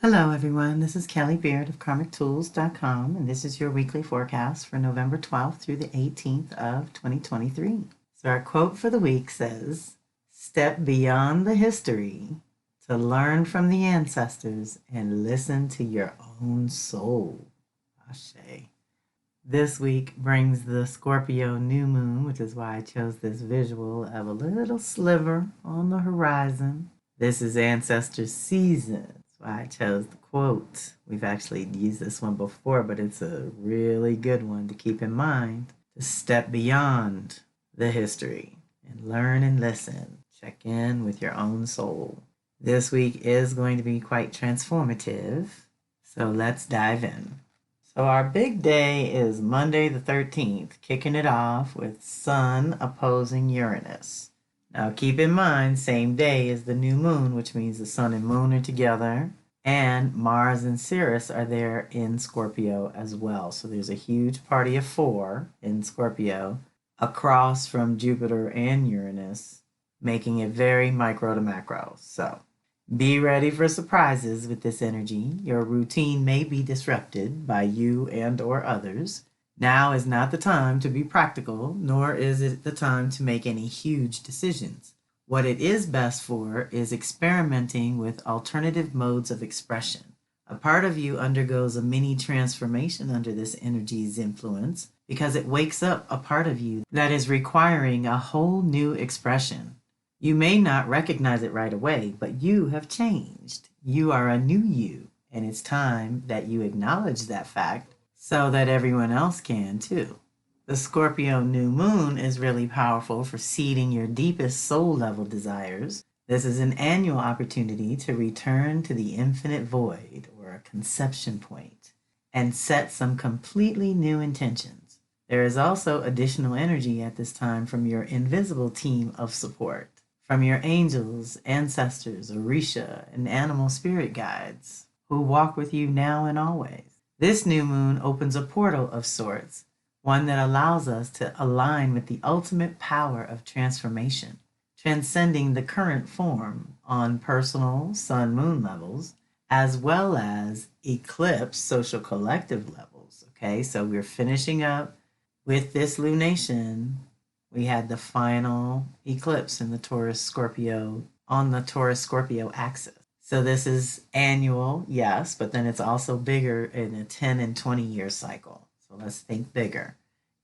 Hello, everyone. This is Kelly Beard of KarmicTools.com, and this is your weekly forecast for November 12th through the 18th of 2023. So our quote for the week says, "Step beyond the history to learn from the ancestors and listen to your own soul." Ashe. This week brings the Scorpio new moon, which is why I chose this visual of a little sliver on the horizon. This is ancestor season. I chose the quote. We've actually used this one before, but it's a really good one to keep in mind. To step beyond the history and learn and listen. Check in with your own soul. This week is going to be quite transformative, so let's dive in. So our big day is Monday the 13th, kicking it off with Sun opposing Uranus. Now keep in mind, same day is the new moon, which means the sun and moon are together, and Mars and Sirius are there in Scorpio as well. So there's a huge party of 4 in Scorpio across from Jupiter and Uranus, making it very micro to macro. So be ready for surprises with this energy. Your routine may be disrupted by you and or others. Now is not the time to be practical, nor is it the time to make any huge decisions. What it is best for is experimenting with alternative modes of expression. A part of you undergoes a mini transformation under this energy's influence because it wakes up a part of you that is requiring a whole new expression. You may not recognize it right away, but you have changed. You are a new you, and it's time that you acknowledge that fact so that everyone else can too. The Scorpio new moon is really powerful for seeding your deepest soul level desires. This is an annual opportunity to return to the infinite void or a conception point and set some completely new intentions. There is also additional energy at this time from your invisible team of support, from your angels, ancestors, Orisha, and animal spirit guides who walk with you now and always. This new moon opens a portal of sorts, one that allows us to align with the ultimate power of transformation, transcending the current form on personal sun-moon levels, as well as eclipse social collective levels. Okay, so we're finishing up with this lunation. We had the final eclipse in the Taurus-Scorpio, on the Taurus-Scorpio axis. So this is annual, yes, but then it's also bigger in a 10 and 20-year cycle. So let's think bigger.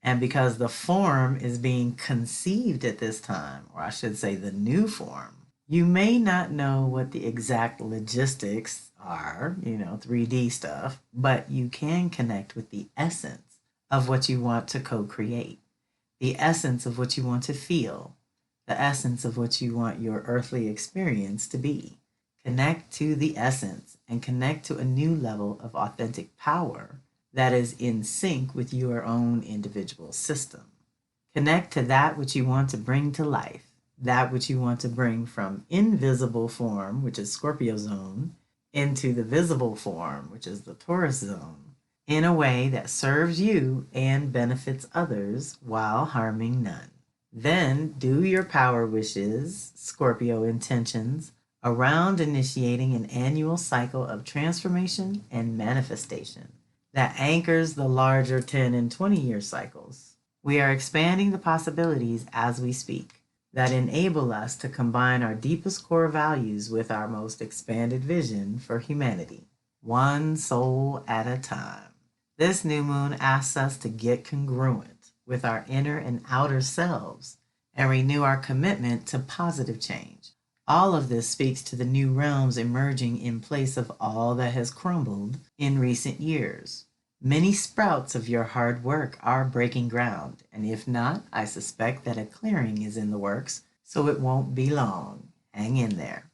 And because the form is being conceived at this time, or I should say the new form, you may not know what the exact logistics are, 3D stuff, but you can connect with the essence of what you want to co-create, the essence of what you want to feel, the essence of what you want your earthly experience to be. Connect to the essence and connect to a new level of authentic power that is in sync with your own individual system. Connect to that which you want to bring to life, that which you want to bring from invisible form, which is Scorpio zone, into the visible form, which is the Taurus zone, in a way that serves you and benefits others while harming none. Then do your power wishes, Scorpio intentions, around initiating an annual cycle of transformation and manifestation that anchors the larger 10 and 20-year cycles. We are expanding the possibilities as we speak that enable us to combine our deepest core values with our most expanded vision for humanity, one soul at a time. This new moon asks us to get congruent with our inner and outer selves and renew our commitment to positive change. All of this speaks to the new realms emerging in place of all that has crumbled in recent years. Many sprouts of your hard work are breaking ground, and if not, I suspect that a clearing is in the works, so it won't be long. Hang in there.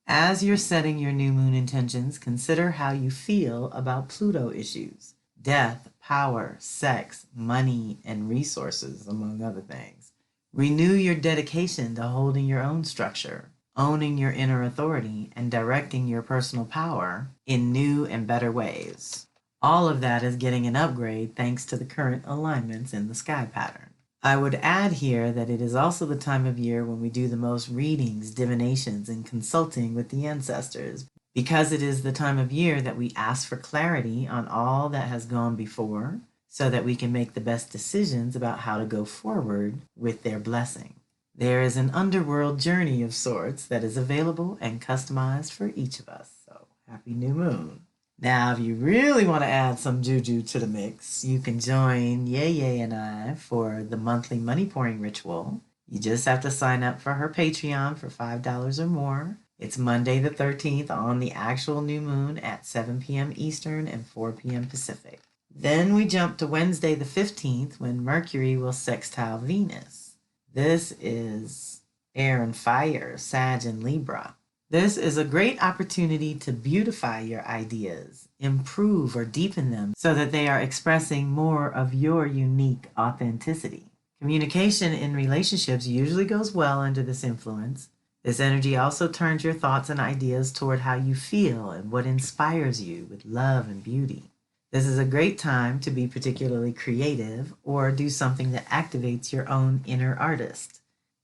As you're setting your new moon intentions, consider how you feel about Pluto issues: death, power, sex, money, and resources, among other things. Renew your dedication to holding your own structure, owning your inner authority, and directing your personal power in new and better ways. All of that is getting an upgrade thanks to the current alignments in the sky pattern. I would add here that it is also the time of year when we do the most readings, divinations, and consulting with the ancestors, Because it is the time of year that we ask for clarity on all that has gone before so that we can make the best decisions about how to go forward with their blessing. There is an underworld journey of sorts that is available and customized for each of us. So happy new moon. Now, if you really want to add some juju to the mix, you can join Yay and I for the monthly money pouring ritual. You just have to sign up for her Patreon for $5 or more. It's Monday the 13th on the actual new moon at 7 p.m. Eastern and 4 p.m. Pacific. Then we jump to Wednesday the 15th when Mercury will sextile Venus. This is air and fire, Sag and Libra. This is a great opportunity to beautify your ideas, improve or deepen them so that they are expressing more of your unique authenticity. Communication in relationships usually goes well under this influence. This energy also turns your thoughts and ideas toward how you feel and what inspires you with love and beauty. This is a great time to be particularly creative or do something that activates your own inner artist.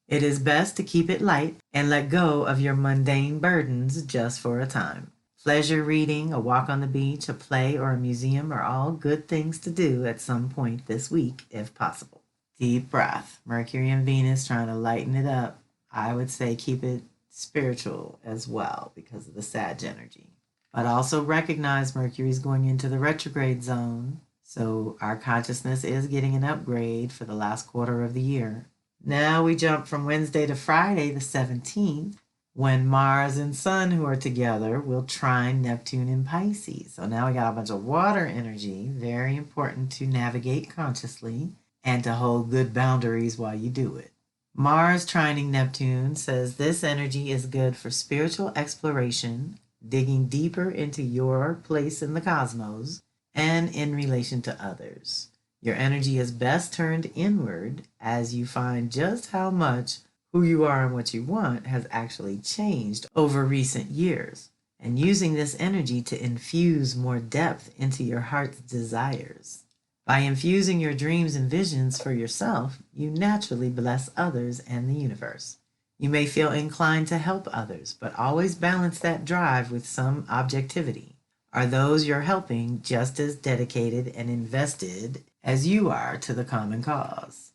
It is best to keep it light and let go of your mundane burdens just for a time. Pleasure reading, a walk on the beach, a play, or a museum are all good things to do at some point this week if possible. Deep breath. Mercury and Venus trying to lighten it up. I would say keep it spiritual as well because of the Sag energy. But also recognize Mercury's going into the retrograde zone, so our consciousness is getting an upgrade for the last quarter of the year. Now we jump from Wednesday to Friday the 17th when Mars and Sun, who are together, will trine Neptune in Pisces. So now we got a bunch of water energy, very important to navigate consciously and to hold good boundaries while you do it. Mars trining Neptune says this energy is good for spiritual exploration, digging deeper into your place in the cosmos, and in relation to others. Your energy is best turned inward as you find just how much who you are and what you want has actually changed over recent years, and using this energy to infuse more depth into your heart's desires. By infusing your dreams and visions for yourself, you naturally bless others and the universe. You may feel inclined to help others, but always balance that drive with some objectivity. Are those you're helping just as dedicated and invested as you are to the common cause?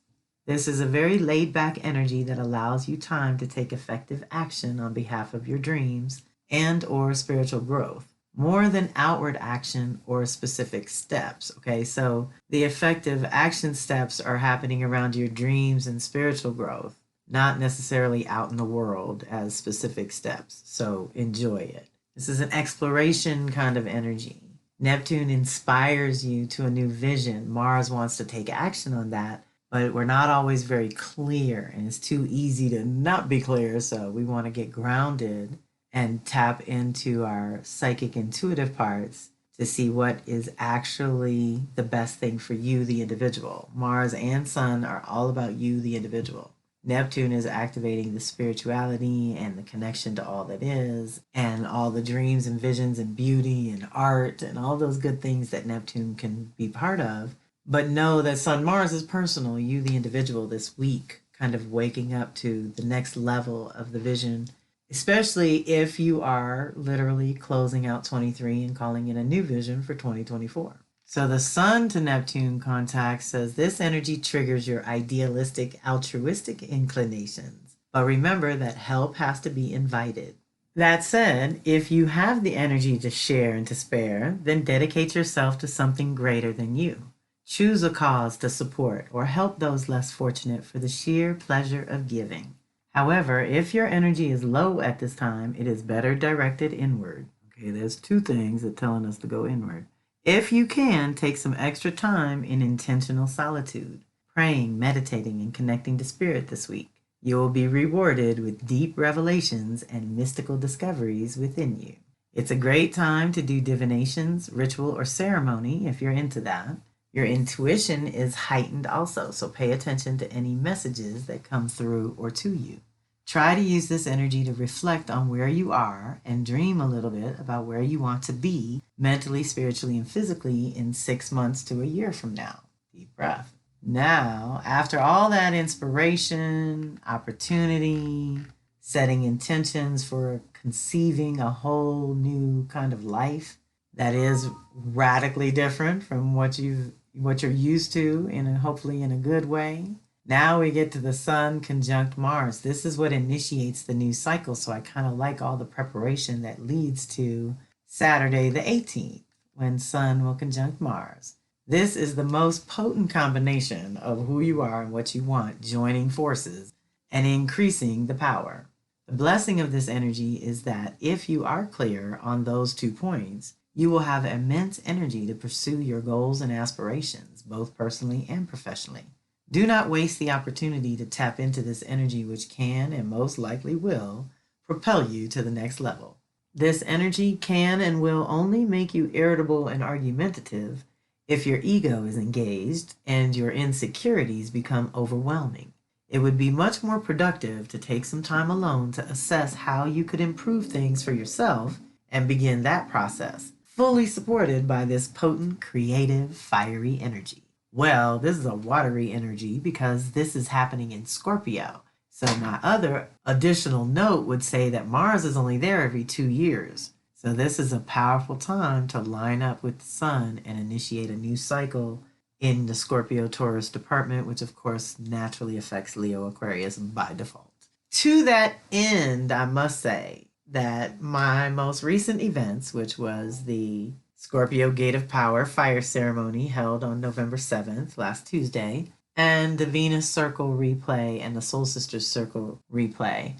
This is a very laid-back energy that allows you time to take effective action on behalf of your dreams and/or spiritual growth, more than outward action or specific steps. Okay, so the effective action steps are happening around your dreams and spiritual growth, not necessarily out in the world as specific steps. So enjoy it. This is an exploration kind of energy. Neptune inspires you to a new vision. Mars wants to take action on that, but we're not always very clear, and it's too easy to not be clear. So we want to get grounded and tap into our psychic intuitive parts to see what is actually the best thing for you, the individual. Mars and Sun are all about you, the individual. Neptune is activating the spirituality and the connection to all that is, and all the dreams and visions and beauty and art and all those good things that Neptune can be part of. But know that Sun Mars is personal, you the individual this week, kind of waking up to the next level of the vision, especially if you are literally closing out 23 and calling in a new vision for 2024. So the Sun to Neptune contact says this energy triggers your idealistic, altruistic inclinations. But remember that help has to be invited. That said, if you have the energy to share and to spare, then dedicate yourself to something greater than you. Choose a cause to support or help those less fortunate for the sheer pleasure of giving. However, if your energy is low at this time, it is better directed inward. Okay, there's two things that are telling us to go inward. If you can, take some extra time in intentional solitude, praying, meditating, and connecting to spirit this week. You will be rewarded with deep revelations and mystical discoveries within you. It's a great time to do divinations, ritual, or ceremony if you're into that. Your intuition is heightened also, so pay attention to any messages that come through or to you. Try to use this energy to reflect on where you are and dream a little bit about where you want to be mentally, spiritually, and physically in 6 months to a year from now. Deep breath. Now, after all that inspiration, opportunity, setting intentions for conceiving a whole new kind of life that is radically different from what you're used to, hopefully in a good way. Now we get to the Sun conjunct Mars. This is what initiates the new cycle. So I kind of like all the preparation that leads to Saturday the 18th, when Sun will conjunct Mars. This is the most potent combination of who you are and what you want joining forces and increasing the power. The blessing of this energy is that if you are clear on those 2 points, you will have immense energy to pursue your goals and aspirations, both personally and professionally. Do not waste the opportunity to tap into this energy, which can and most likely will propel you to the next level. This energy can and will only make you irritable and argumentative if your ego is engaged and your insecurities become overwhelming. It would be much more productive to take some time alone to assess how you could improve things for yourself and begin that process, fully supported by this potent, creative, fiery energy. Well, this is a watery energy because this is happening in Scorpio. So my other additional note would say that Mars is only there every 2 years. So this is a powerful time to line up with the Sun and initiate a new cycle in the Scorpio Taurus department, which of course naturally affects Leo Aquarius by default. To that end, I must say that my most recent events, which was the Scorpio Gate of Power fire ceremony held on November 7th, last Tuesday, and the Venus Circle replay and the Soul Sisters Circle replay.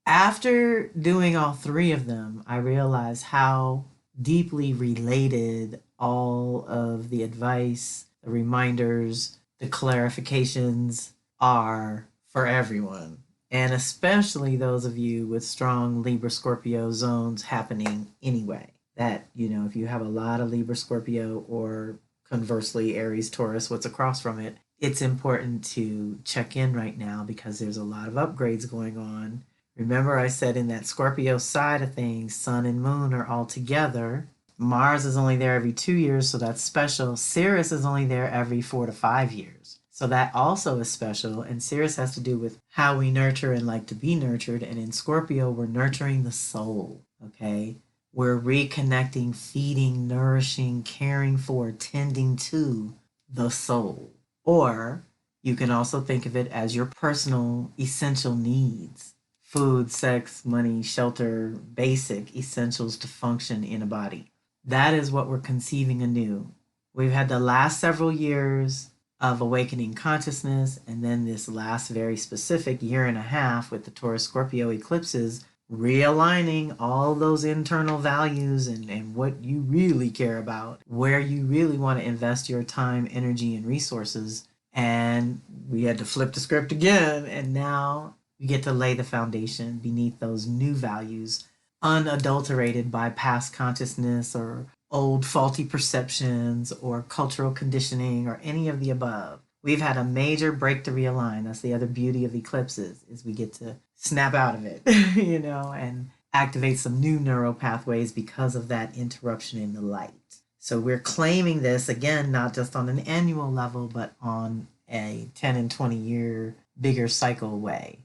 After doing all 3 of them, I realized how deeply related all of the advice, the reminders, the clarifications are for everyone. And especially those of you with strong Libra Scorpio zones happening anyway. That, if you have a lot of Libra Scorpio or conversely Aries Taurus, what's across from it, it's important to check in right now because there's a lot of upgrades going on. Remember I said in that Scorpio side of things, Sun and Moon are all together. Mars is only there every 2 years, so that's special. Sirius is only there every 4 to 5 years. So that also is special. And Sirius has to do with how we nurture and like to be nurtured. And in Scorpio, we're nurturing the soul, okay? We're reconnecting, feeding, nourishing, caring for, tending to the soul. Or you can also think of it as your personal essential needs. Food, sex, money, shelter, basic essentials to function in a body. That is what we're conceiving anew. We've had the last several years of awakening consciousness, and then this last very specific year and a half with the Taurus Scorpio eclipses, realigning all those internal values and what you really care about, where you really want to invest your time, energy, and resources. And we had to flip the script again, and now we get to lay the foundation beneath those new values, unadulterated by past consciousness or old faulty perceptions or cultural conditioning or any of the above. We've had a major break to realign. That's the other beauty of eclipses, is we get to snap out of it, and activate some new neural pathways because of that interruption in the light. So we're claiming this, again, not just on an annual level, but on a 10 and 20 year bigger cycle way.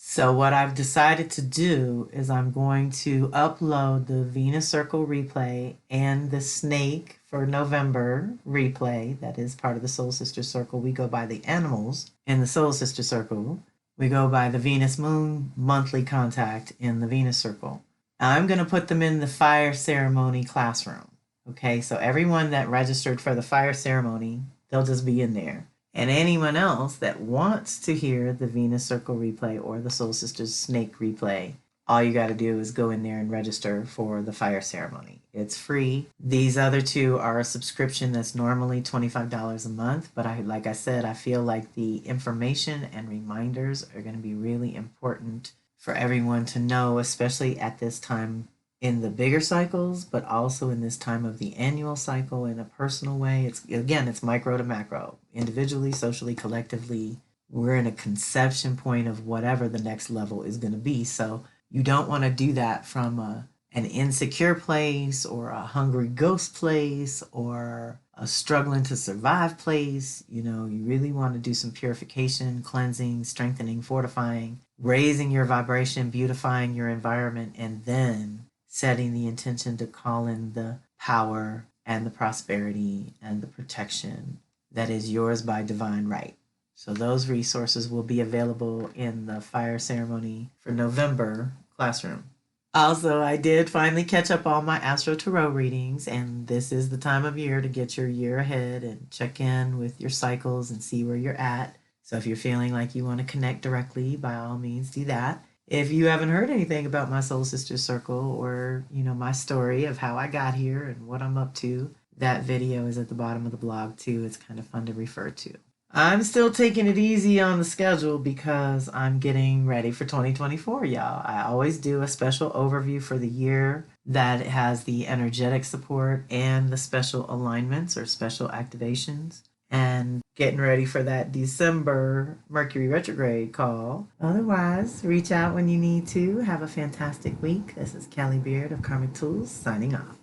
So what I've decided to do is I'm going to upload the Venus Circle replay and the Snake for November replay. That is part of the Soul Sister Circle. We go by the animals in the Soul Sister Circle. We go by the Venus Moon monthly contact in the Venus Circle. I'm going to put them in the fire ceremony classroom. Okay, so everyone that registered for the fire ceremony, they'll just be in there. And anyone else that wants to hear the Venus Circle replay or the Soul Sisters Snake replay, all you got to do is go in there and register for the fire ceremony. It's free. These other 2 are a subscription that's normally $25 a month, but like I said, I feel like the information and reminders are going to be really important for everyone to know, especially at this time in the bigger cycles, but also in this time of the annual cycle in a personal way. It's micro to macro, individually, socially, collectively. We're in a conception point of whatever the next level is going to be. So you don't want to do that from an insecure place or a hungry ghost place or a struggling to survive place. You really want to do some purification, cleansing, strengthening, fortifying raising your vibration, beautifying your environment, and then setting the intention to call in the power and the prosperity and the protection that is yours by divine right. So those resources will be available in the fire ceremony for November classroom. Also, I did finally catch up on my Astro Tarot readings, and this is the time of year to get your year ahead and check in with your cycles and see where you're at. So if you're feeling like you want to connect directly, by all means do that. If you haven't heard anything about my Soul Sisters Circle or, my story of how I got here and what I'm up to, that video is at the bottom of the blog too. It's kind of fun to refer to. I'm still taking it easy on the schedule because I'm getting ready for 2024, y'all. I always do a special overview for the year that has the energetic support and the special alignments or special activations. And getting ready for that December Mercury retrograde call. Otherwise, reach out when you need to. Have a fantastic week. This is Callie Beard of Karmic Tools signing off.